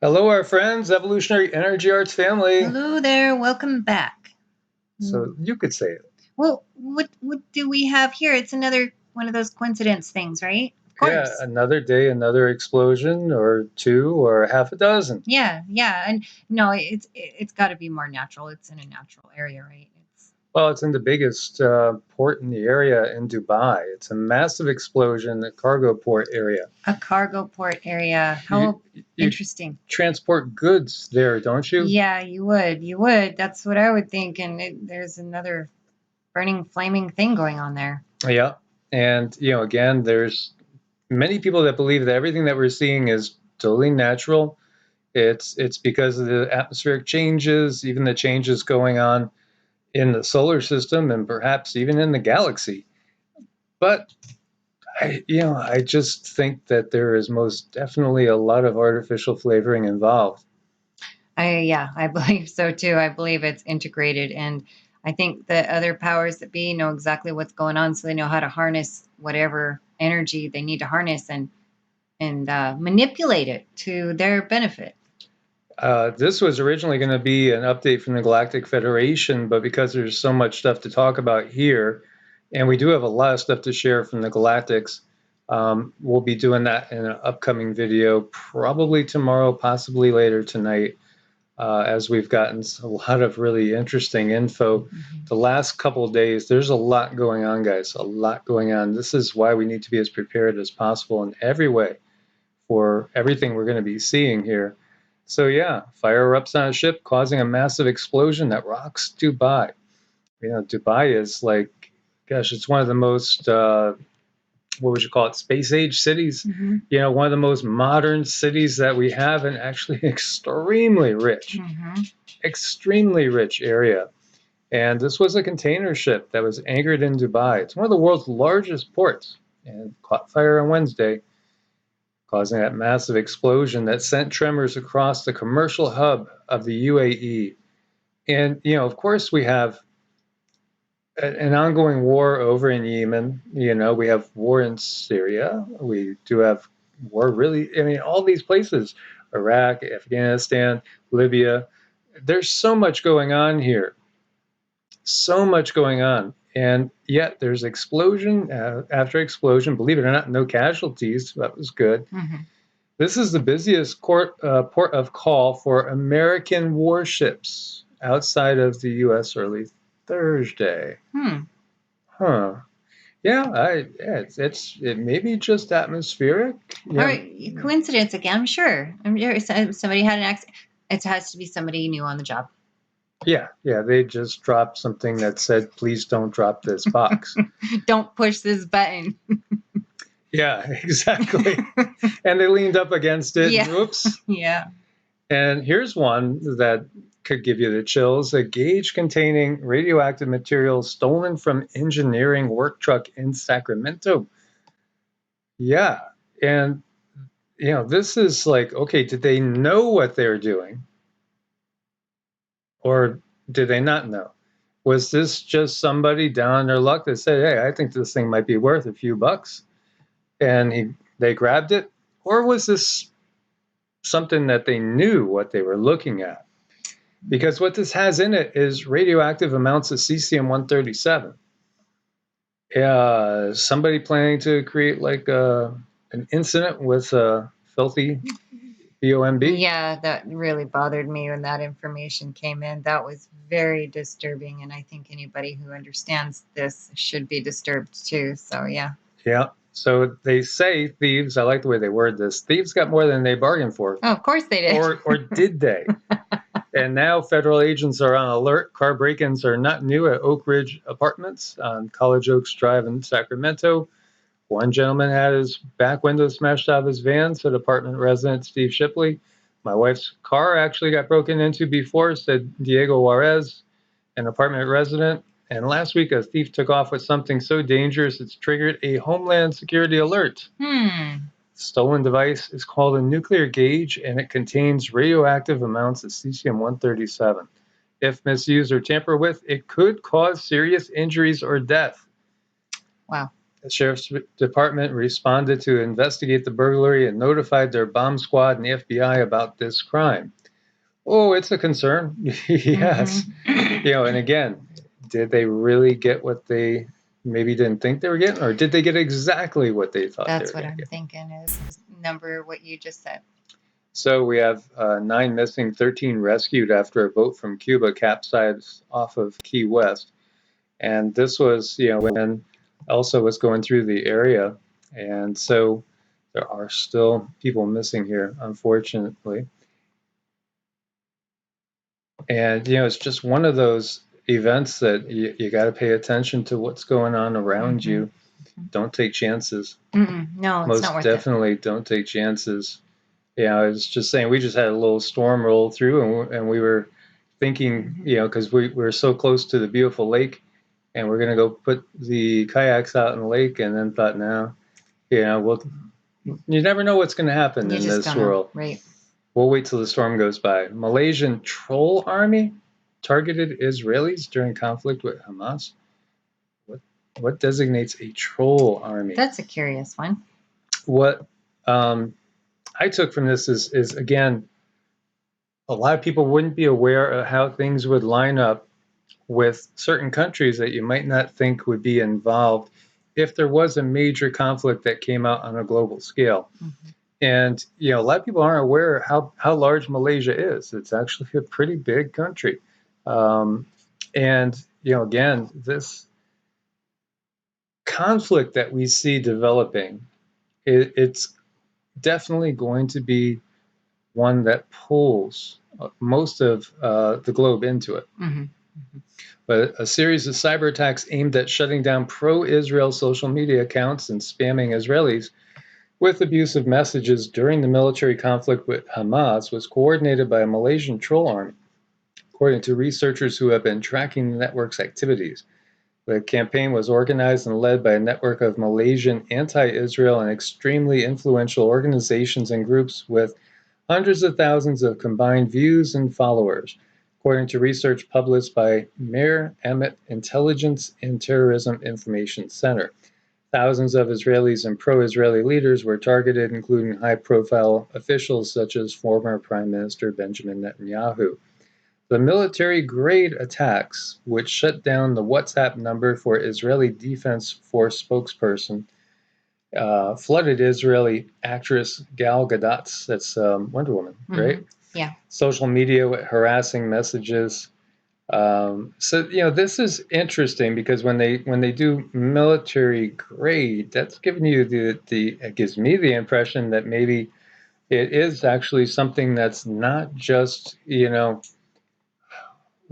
Hello, our friends, Evolutionary Energy Arts family. Hello there, welcome back. So you could say it. Well, what do we have here? It's another one of those coincidence things, right? Of course. Yeah, another day, another explosion, or two, or half a dozen. Yeah. And no, it's got to be more natural. It's in a natural area, right? Well, it's in the biggest port in the area in Dubai. It's a massive explosion, the cargo port area. A cargo port area. How You interesting. transport goods there, don't you? Yeah, you would. That's what I would think. And there's another burning, flaming thing going on there. Yeah. And, again, there's many people that believe that everything that we're seeing is totally natural. It's because of the atmospheric changes, even the changes going on in the solar system and perhaps even in the galaxy. But I just think that there is most definitely a lot of artificial flavoring involved. I believe so too. I believe it's integrated, and I think the other powers that be know exactly what's going on, so they know how to harness whatever energy they need to harness and manipulate it to their benefit. This was originally going to be an update from the Galactic Federation, but because there's so much stuff to talk about here, and we do have a lot of stuff to share from the Galactics, we'll be doing that in an upcoming video, probably tomorrow, possibly later tonight, as we've gotten a lot of really interesting info. The last couple of days, there's a lot going on, guys, a lot going on. This is why we need to be as prepared as possible in every way for everything we're going to be seeing here. So yeah, fire erupts on a ship, causing a massive explosion that rocks Dubai. Dubai is like, gosh, it's one of the most, what would you call it, space age cities. One of the most modern cities that we have, and actually extremely rich area. And this was a container ship that was anchored in Dubai. It's one of the world's largest ports, and caught fire on Wednesday, causing that massive explosion that sent tremors across the commercial hub of the UAE. And, of course, we have an ongoing war over in Yemen. We have war in Syria. We do have war, really, all these places, Iraq, Afghanistan, Libya. There's so much going on here. So much going on. And yet there's explosion after explosion. Believe it or not, no casualties. That was good. This is the busiest port of call for American warships outside of the U.S. early Thursday. Yeah, it may be just atmospheric. All right, coincidence again. I'm sure somebody had an accident. It has to be somebody new on the job. Yeah, they just dropped something that said, "Please don't drop this box." Don't push this button. Yeah, exactly. And they leaned up against it. Yeah. Oops. Yeah. And here's one that could give you the chills. A gauge containing radioactive material stolen from engineering work truck in Sacramento. Yeah. And, this is like, okay, did they know what they're doing? Or did they not know? Was this just somebody down on their luck that said, hey, I think this thing might be worth a few bucks, and they grabbed it? Or was this something that they knew what they were looking at? Because what this has in it is radioactive amounts of cesium-137. Somebody planning to create like an incident with filthy BOMB? Yeah, that really bothered me when that information came in. That was very disturbing, and I think anybody who understands this should be disturbed too. So yeah. Yeah. So they say thieves, I like the way they word this, thieves got more than they bargained for. Oh, of course they did. Or did they? And now federal agents are on alert. Car break-ins are not new at Oak Ridge Apartments on College Oaks Drive in Sacramento. One gentleman had his back window smashed out of his van, said apartment resident Steve Shipley. My wife's car actually got broken into before, said Diego Juarez, an apartment resident. And last week, a thief took off with something so dangerous it's triggered a Homeland Security alert. The stolen device is called a nuclear gauge, and it contains radioactive amounts of cesium-137. If misused or tampered with, it could cause serious injuries or death. Wow. The sheriff's department responded to investigate the burglary and notified their bomb squad and the FBI about this crime. Oh, it's a concern. Yes. And again, did they really get what they maybe didn't think they were getting, or did they get exactly what they thought That's they were what going I'm to get? thinking is number what you just said. So we have 9 missing, 13 rescued after a boat from Cuba capsized off of Key West. And this was, when Elsa was going through the area. And so there are still people missing here, unfortunately. And, it's just one of those events that you got to pay attention to what's going on around you. Don't take chances. No, it's not worth it. Most definitely don't take chances. I was just saying, we just had a little storm roll through, and we were thinking, because we were so close to the beautiful lake, and we're going to go put the kayaks out in the lake, and then thought, no, you never know what's going to happen in this world. Right. We'll wait till the storm goes by. Malaysian troll army targeted Israelis during conflict with Hamas. What designates a troll army? That's a curious one. What I took from this is again, a lot of people wouldn't be aware of how things would line up with certain countries that you might not think would be involved if there was a major conflict that came out on a global scale. And, a lot of people aren't aware how large Malaysia is. It's actually a pretty big country. And, again, this conflict that we see developing, it's definitely going to be one that pulls most of the globe into it. But a series of cyber attacks aimed at shutting down pro-Israel social media accounts and spamming Israelis with abusive messages during the military conflict with Hamas was coordinated by a Malaysian troll army, according to researchers who have been tracking the network's activities. The campaign was organized and led by a network of Malaysian anti-Israel and extremely influential organizations and groups with hundreds of thousands of combined views and followers, according to research published by Mir Amit Intelligence and Terrorism Information Center. Thousands of Israelis and pro-Israeli leaders were targeted, including high-profile officials such as former Prime Minister Benjamin Netanyahu. The military-grade attacks, which shut down the WhatsApp number for Israeli Defense Force spokesperson, flooded Israeli actress Gal Gadot's, that's Wonder Woman, right? Yeah. Social media with harassing messages. So this is interesting because when they do military grade, that's giving you it gives me the impression that maybe it is actually something that's not just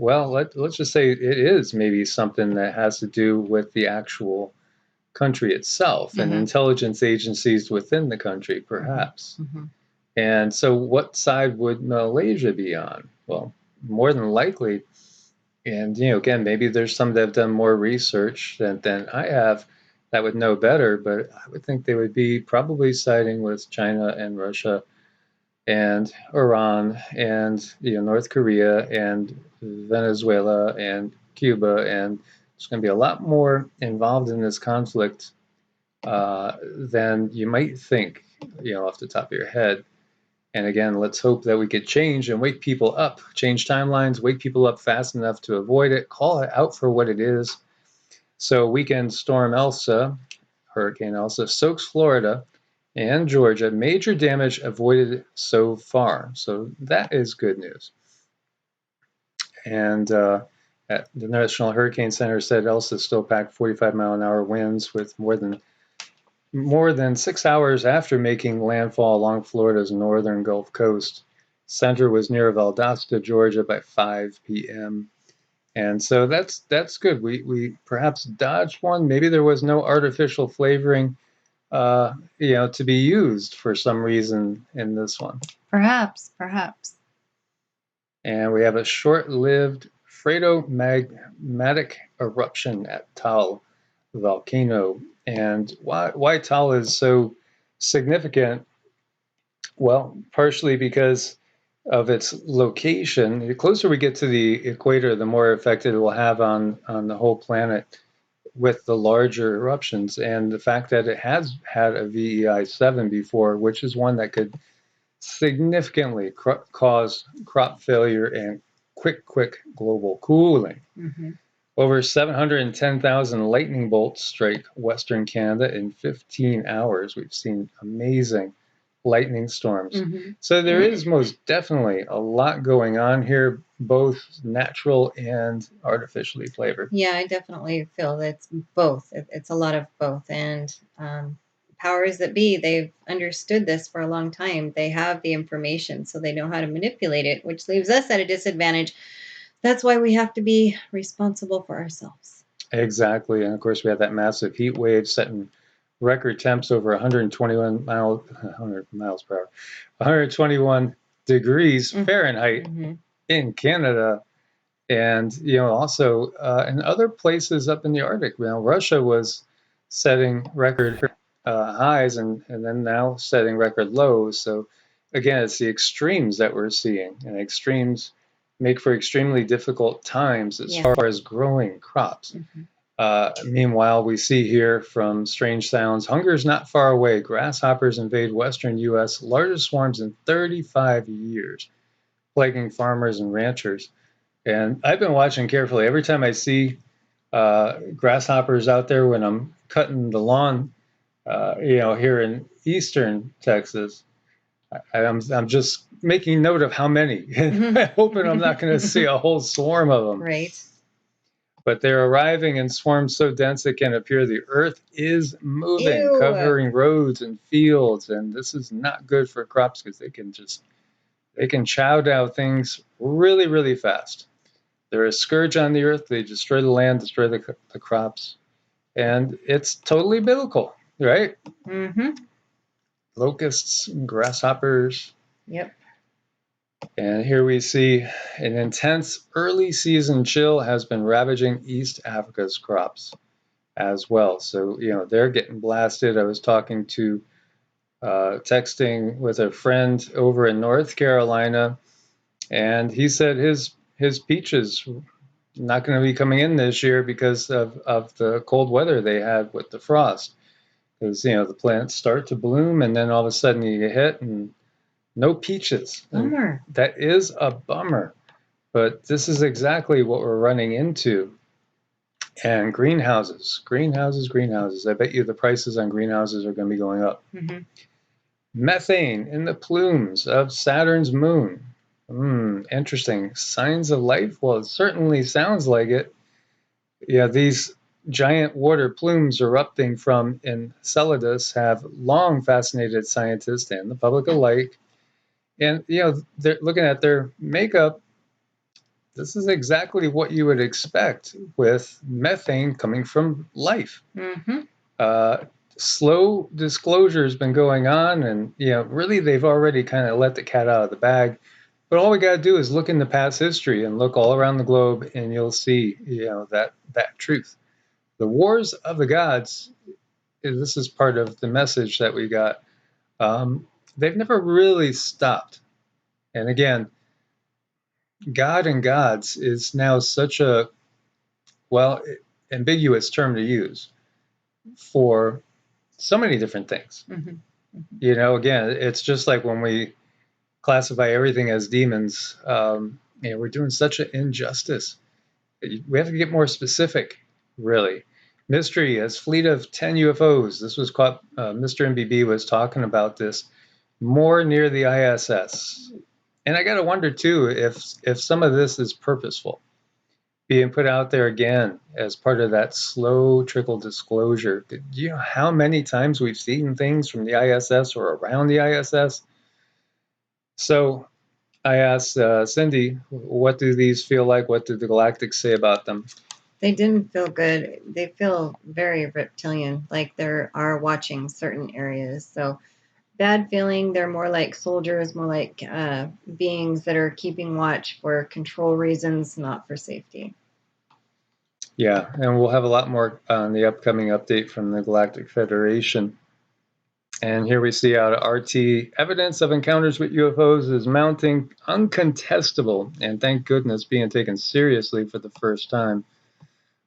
well, let's just say it is maybe something that has to do with the actual country itself and intelligence agencies within the country, perhaps. And so what side would Malaysia be on? Well, more than likely, and again, maybe there's some that have done more research than I have that would know better, but I would think they would be probably siding with China and Russia and Iran and North Korea and Venezuela and Cuba, and there's going to be a lot more involved in this conflict than you might think, off the top of your head. And again, let's hope that we could change and wake people up, change timelines, wake people up fast enough to avoid it, call it out for what it is. So weekend storm Elsa, Hurricane Elsa, soaks Florida and Georgia. Major damage avoided so far. So that is good news. And the National Hurricane Center said Elsa still packed 45-mile-an-hour winds with more than 6 hours after making landfall along Florida's northern Gulf Coast. Center was near Valdosta, Georgia by 5 p.m. And so that's good. We perhaps dodged one. Maybe there was no artificial flavoring to be used for some reason in this one. Perhaps. And we have a short-lived phreatomagmatic eruption at Tal volcano. And why Tal is so significant? Well, partially because of its location. The closer we get to the equator, the more effect it will have on the whole planet. with the larger eruptions, and the fact that it has had a VEI 7 before, which is one that could significantly cause crop failure and quick global cooling. Mm-hmm. Over 710,000 lightning bolts strike Western Canada in 15 hours. We've seen amazing lightning storms. Mm-hmm. So there is most definitely a lot going on here, both natural and artificially flavored. Yeah, I definitely feel that it's both. It's a lot of both. And powers that be, they've understood this for a long time. They have the information, so they know how to manipulate it, which leaves us at a disadvantage. That's why we have to be responsible for ourselves. Exactly. And of course, we had that massive heat wave setting record temps over 100 miles per hour, 121 degrees Fahrenheit Mm-hmm. in Canada. And, also in other places up in the Arctic, Russia was setting record highs and then now setting record lows. So again, it's the extremes that we're seeing, and extremes make for extremely difficult times as far as growing crops. Mm-hmm. Meanwhile, we see here from Strange Sounds, hunger's not far away. Grasshoppers invade western U.S., largest swarms in 35 years, plaguing farmers and ranchers. And I've been watching carefully. Every time I see grasshoppers out there when I'm cutting the lawn, here in eastern Texas, I'm just making note of how many, hoping I'm not going to see a whole swarm of them. Right. But they're arriving in swarms so dense it can appear the earth is moving, Ew. covering roads and fields. And this is not good for crops because they can chow down things really fast. They're a scourge on the earth. They destroy the land, destroy the crops. And it's totally biblical, right? Mm-hmm. Locusts, grasshoppers. Yep. And here we see an intense early season chill has been ravaging East Africa's crops as well. So, they're getting blasted. I was texting with a friend over in North Carolina, and he said his peaches not going to be coming in this year because of the cold weather they had with the frost. Because, the plants start to bloom and then all of a sudden you get hit and no peaches. Bummer. And that is a bummer. But this is exactly what we're running into. And greenhouses. I bet you the prices on greenhouses are going to be going up. Mm-hmm. Methane in the plumes of Saturn's moon. Interesting. Signs of life? Well, it certainly sounds like it. Yeah, these giant water plumes erupting from Enceladus have long fascinated scientists and the public alike. And, they're looking at their makeup. This is exactly what you would expect with methane coming from life. Mm-hmm. Slow disclosure has been going on, and really they've already kind of let the cat out of the bag. But all we got to do is look in the past history and look all around the globe, and you'll see that truth. The wars of the gods. This is part of the message that we got. They've never really stopped. And again, God and gods is now such a ambiguous term to use for so many different things. Mm-hmm. Mm-hmm. Again, it's just like when we classify everything as demons, we're doing such an injustice. We have to get more specific, really. Mystery, as fleet of 10 UFOs. This was caught, Mr. MBB was talking about this more near the ISS. And I got to wonder, too, if some of this is purposeful, being put out there again as part of that slow trickle disclosure. Do you know how many times we've seen things from the ISS or around the ISS? So I asked Cindy, what do these feel like? What did the Galactics say about them? They didn't feel good. They feel very reptilian, like they are watching certain areas. So bad feeling. They're more like soldiers, more like beings that are keeping watch for control reasons, not for safety. Yeah, and we'll have a lot more on the upcoming update from the Galactic Federation. And here we see out of RT, evidence of encounters with UFOs is mounting, uncontestable, and thank goodness being taken seriously for the first time.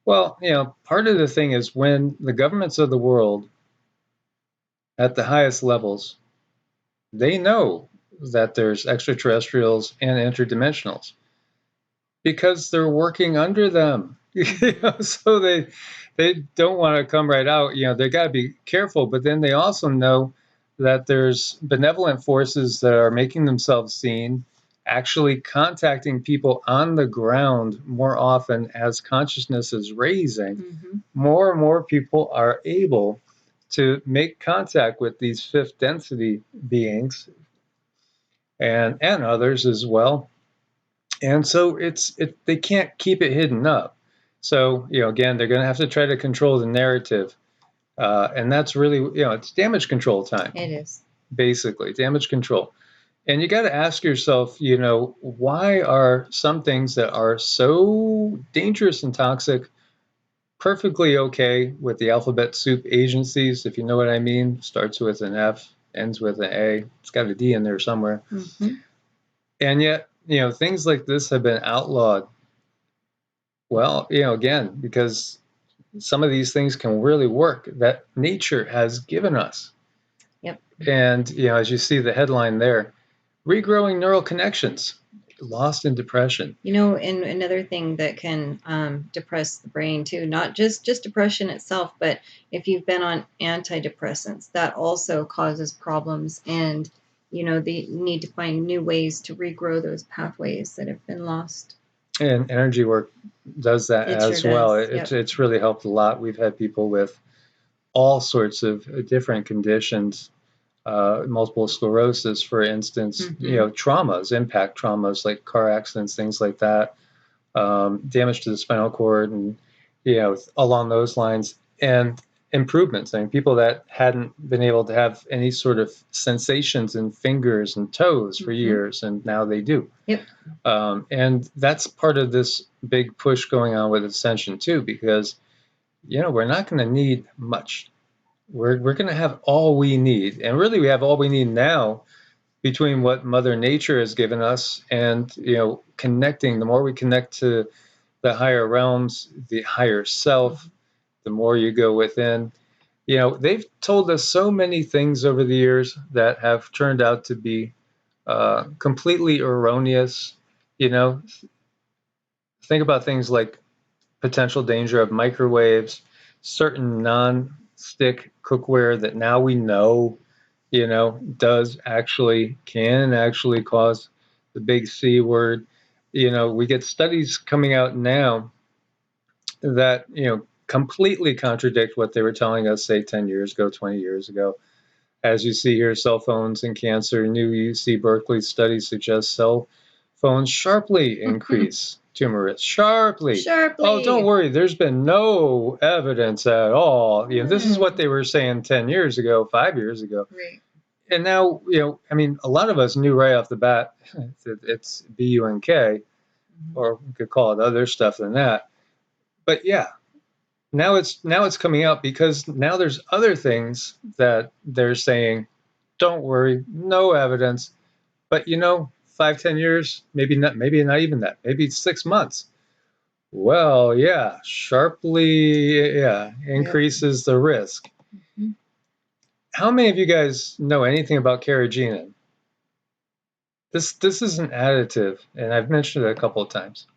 Well, part of the thing is when the governments of the world at the highest levels, they know that there's extraterrestrials and interdimensionals because they're working under them. So they don't want to come right out. They got to be careful, but then they also know that there's benevolent forces that are making themselves seen, actually contacting people on the ground more often as consciousness is raising. Mm-hmm. More and more people are able to make contact with these fifth density beings and others as well. And so they can't keep it hidden up. So again, they're going to have to try to control the narrative, and that's really it's damage control time. It is basically damage control, and you got to ask yourself, why are some things that are so dangerous and toxic perfectly okay with the alphabet soup agencies, if you know what I mean? Starts with an F, ends with an A. It's got a D in there somewhere. Mm-hmm. And yet, things like this have been outlawed. Well, again, because some of these things can really work that nature has given us. Yep. And, as you see the headline there, regrowing neural connections, lost in depression. And another thing that can depress the brain too, not just depression itself, but if you've been on antidepressants, that also causes problems. And, they need to find new ways to regrow those pathways that have been lost. And energy work does that It as sure well. does. It's really helped a lot. We've had people with all sorts of different conditions, multiple sclerosis, for instance, Mm-hmm. traumas, impact traumas like car accidents, things like that, damage to the spinal cord, and along those lines, and improvements. I mean, people that hadn't been able to have any sort of sensations in fingers and toes for Mm-hmm. years, and now they do. Yep. And that's part of this big push going on with Ascension too, because we're not going to need much. We're going to have all we need, and really we have all we need now between what Mother Nature has given us and connecting. The more we connect to the higher realms, the higher self, the more you go within. They've told us so many things over the years that have turned out to be completely erroneous. Think about things like potential danger of microwaves, certain non-stick cookware that now we know, can actually cause the big C word. We get studies coming out now that, completely contradict what they were telling us, say, 10 years ago, 20 years ago. As you see here, cell phones and cancer. New UC Berkeley study suggests cell phones sharply increase tumor risk. Sharply. Oh, don't worry. There's been no evidence at all. This is what they were saying 10 years ago, 5 years ago. Right. And now, a lot of us knew right off the bat it's BUNK, or we could call it other stuff than that. But yeah, now it's coming out because now there's other things that they're saying, don't worry, no evidence. But 5-10 years, maybe not even that, maybe 6 months. Well, yeah, sharply increases the risk. Mm-hmm. How many of you guys know anything about Carrageenan? This is an additive, and I've mentioned it a couple of times.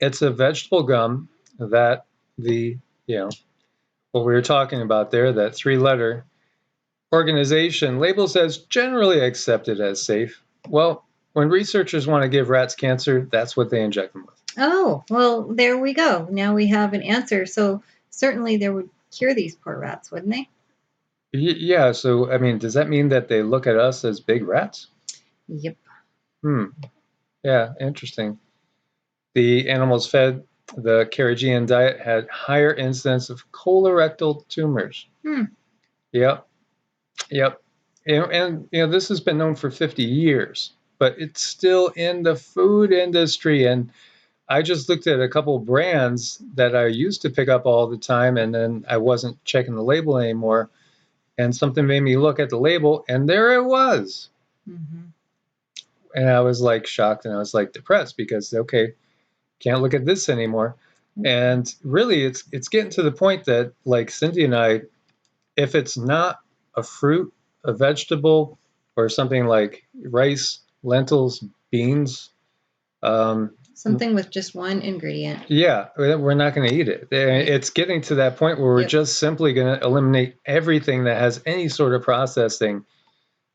It's a vegetable gum that what we were talking about there, that 3-letter organization labels as generally accepted as safe. Well, when researchers want to give rats cancer, that's what they inject them with. Oh, well, there we go. Now we have an answer. So certainly they would cure these poor rats, wouldn't they? Yeah, so, I mean, does that mean that they look at us as big rats? Yep. Yeah, interesting. The animals fed the Carrageenan diet had higher incidence of colorectal tumors. Yep. And this has been known for 50 years, but it's still in the food industry. And I just looked at a couple brands that I used to pick up all the time, and then I wasn't checking the label anymore. And something made me look at the label, and there it was. Mm-hmm. And I was like shocked, and I was like depressed because, okay, can't look at this anymore. And really, it's getting to the point that, like Cindy and I, if it's not a fruit, a vegetable, or something like rice, lentils, beans, something with just one ingredient. Yeah, we're not going to eat it. It's getting to that point where we're just simply going to eliminate everything that has any sort of processing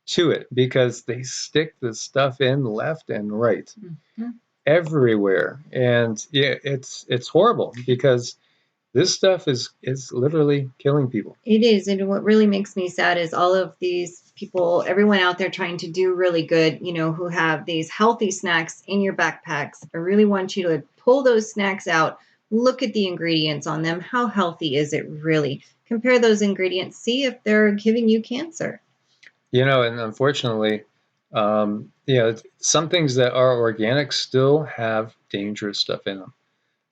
to it, because they stick this stuff in left and right everywhere. And yeah, it's horrible, because this stuff is literally killing people. It is. And what really makes me sad is all of these people, everyone out there trying to do really good, who have these healthy snacks in your backpacks. I really want you to pull those snacks out, look at the ingredients on them. How healthy is it really? Compare those ingredients, see if they're giving you cancer. And unfortunately, some things that are organic still have dangerous stuff in them.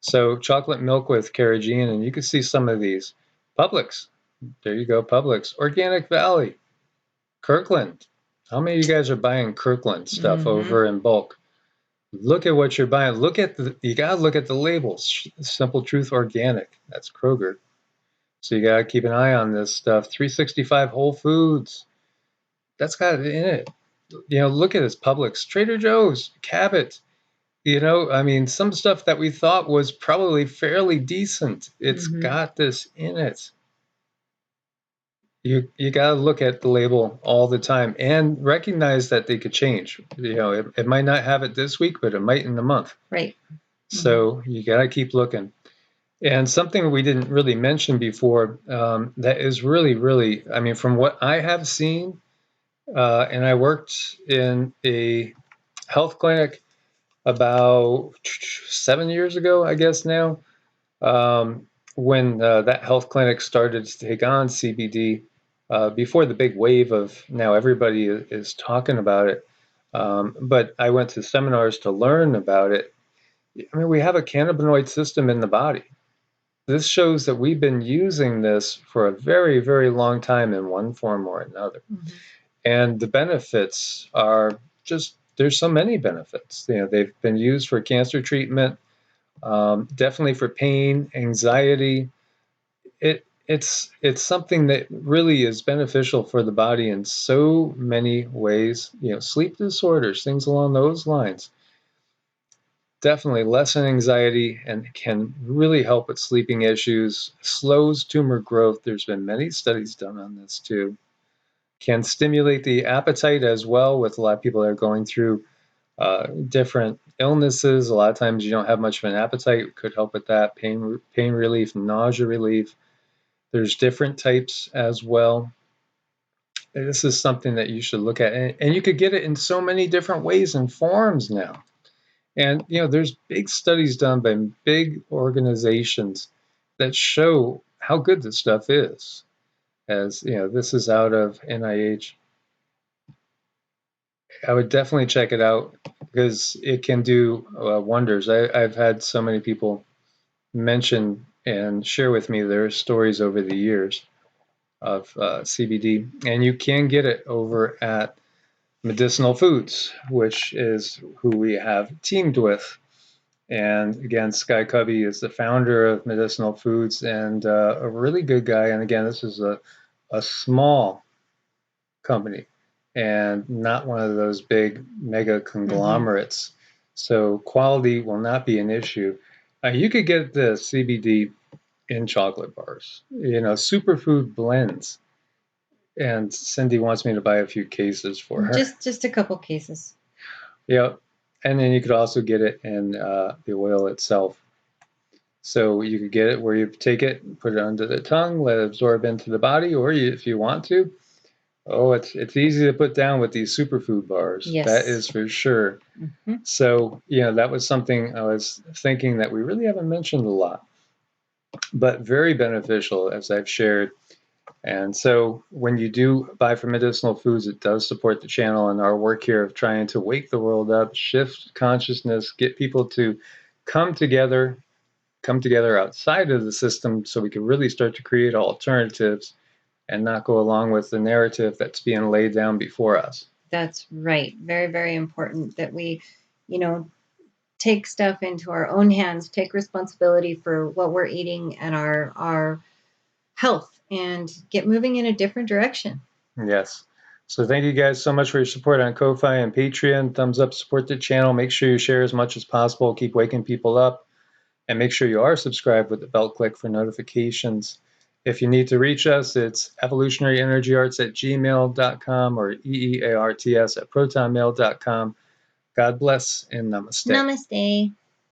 So chocolate milk with Carrageenan, and you can see some of these. Publix, there you go, Publix. Organic Valley, Kirkland. How many of you guys are buying Kirkland stuff over in bulk? Look at what you're buying. You gotta look at the labels. Simple Truth Organic, that's Kroger. So you gotta keep an eye on this stuff. 365 Whole Foods, that's got it in it. Look at this, Publix, Trader Joe's, Cabot. Some stuff that we thought was probably fairly decent, it's got this in it. You got to look at the label all the time and recognize that they could change. It might not have it this week, but it might in a month. Right. So you got to keep looking. And something we didn't really mention before, that is really, really, from what I have seen, and I worked in a health clinic about 7 years ago, I guess now, when that health clinic started to take on CBD, before the big wave of now everybody is talking about it. But I went to seminars to learn about it. We have a cannabinoid system in the body. This shows that we've been using this for a very, very long time in one form or another. And the benefits are there's so many benefits. They've been used for cancer treatment, definitely for pain, anxiety. It's something that really is beneficial for the body in so many ways. Sleep disorders, things along those lines. Definitely lessen anxiety and can really help with sleeping issues, slows tumor growth. There's been many studies done on this too. Can stimulate the appetite as well, with a lot of people that are going through different illnesses. A lot of times you don't have much of an appetite. Could help with that. Pain relief, nausea relief. There's different types as well. This is something that you should look at. And you could get it in so many different ways and forms now. And, there's big studies done by big organizations that show how good this stuff is. As, this is out of NIH. I would definitely check it out, because it can do wonders. I've had so many people mention and share with me their stories over the years of CBD, and you can get it over at Medicinal Foods, which is who we have teamed with. And again, Sky Cubby is the founder of Medicinal Foods, and a really good guy. And again, this is a small company and not one of those big mega conglomerates. So quality will not be an issue. You could get the CBD in chocolate bars, superfood blends. And Cindy wants me to buy a few cases for her. Just a couple cases. Yeah. And then you could also get it in the oil itself. So you could get it where you take it, put it under the tongue, let it absorb into the body, or if you want to. Oh, it's easy to put down with these superfood bars. Yes. That is for sure. So, that was something I was thinking that we really haven't mentioned a lot, but very beneficial, as I've shared. And so when you do buy from Medicinal Foods, it does support the channel and our work here of trying to wake the world up, shift consciousness, get people to come together outside of the system, so we can really start to create alternatives and not go along with the narrative that's being laid down before us. That's right. Very, very important that we, take stuff into our own hands, take responsibility for what we're eating and our health, and get moving in a different direction. Yes. So thank you guys so much for your support on Ko-Fi and Patreon. Thumbs up, support the channel. Make sure you share as much as possible. Keep waking people up. And make sure you are subscribed with the bell click for notifications. If you need to reach us, it's evolutionaryenergyarts@gmail.com or EEARTS@protonmail.com. God bless and namaste. Namaste.